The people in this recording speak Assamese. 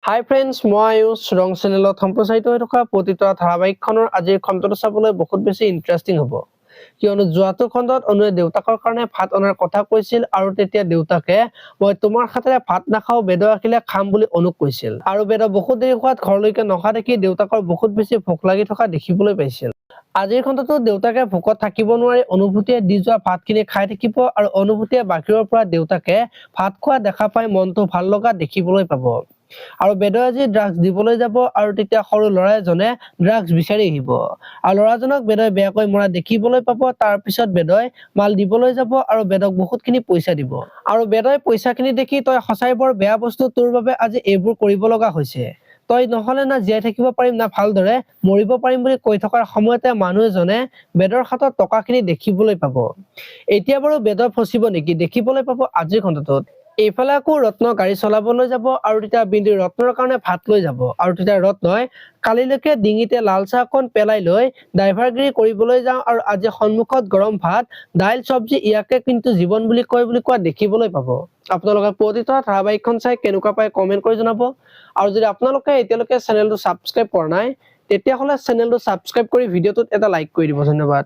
হাই ফ্ৰেণ্ডছ, মই আয়ুষ ৰং চেনেলত সম্প্ৰচাৰিত হৈ থকা প্ৰতিটো ধাৰাবাহিকখনৰ আজিৰ খণ্ডটো চাবলৈ বহুত বেছি ইণ্টাৰেষ্টিং হ'ব। কিয়নো যোৱাটো খণ্ডত অনুৱে দেউতাকৰ কাৰণে ভাত অনাৰ কথা কৈছিল আৰু তেতিয়া দেউতাকে মই তোমাৰ হাতেৰে ভাত নাখাওঁ, বেদ ৰাখিলে খাম বুলি অনুক কৈছিল। আৰু বেদ বহুত দেৰি খোৱাত ঘৰলৈকে নহা দেখি দেউতাকৰ বহুত বেছি ভোক লাগি থকা দেখিবলৈ পাইছিল। আজিৰ খণ্ডটো দেউতাকে ভোকত থাকিব নোৱাৰি অনুভূতিয়ে দি যোৱা ভাতখিনি খাই থাকিব আৰু অনুভূতিয়ে বাহিৰৰ পৰা দেউতাকে ভাত খোৱা দেখা পাই মনটো ভাল লগা দেখিবলৈ পাব। আৰু বেদই আজি ড্ৰাগছ দিবলৈ যাব আৰু তেতিয়া সৰু ল'ৰা এজনে ড্ৰাগছ বিচাৰি আহিব আৰু ল'ৰাজনক বেদই বেয়াকৈ মৰা দেখিবলৈ পাব। তাৰ পিছত বেদই মাল দিবলৈ যাব আৰু বেদক বহুতখিনি পইচা দিব আৰু বেদই পইচাখিনি দেখি তই সঁচাই বৰ বেয়া বস্তু, তোৰ বাবে আজি এইবোৰ কৰিব লগা হৈছে, তই নহলে না জীয়াই থাকিব পাৰিম না ভালদৰে মৰিব পাৰিম বুলি কৈ থকাৰ সময়তে মানুহ এজনে বেদৰ হাতত টকাখিনি দেখিবলৈ পাব। এতিয়া বাৰু বেদ ফচিব নেকি দেখিবলৈ পাব আজিৰ খণ্ডটোত। এইফালে আকৌ ৰত্ন গাড়ী চলাবলৈ যাব আৰু তেতিয়া বিন্দু ৰত্নৰ কাৰণে ভাত লৈ যাব আৰু তেতিয়া ৰত্নই কালিলৈকে ডিঙিতে লাল চাহখন পেলাই লৈ ড্ৰাইভাৰগিৰি কৰিবলৈ যাওঁ আৰু আজি সন্মুখত গৰম ভাত দাইল চব্জি ইয়াকে কিন্তু জীৱন বুলি কোৱা দেখিবলৈ পাব। আপোনালোকে প্ৰতিটো ধাৰাবাহিকখন চাই কেনেকুৱা পায় কমেন্ট কৰি জনাব। আৰু যদি আপোনালোকে এতিয়ালৈকে চেনেলটো ছাবস্ক্ৰাইব কৰা নাই তেতিয়াহ'লে চেনেলটো ছাবস্ক্ৰাইব কৰি ভিডিঅ'টোত এটা লাইক কৰি দিব। ধন্যবাদ।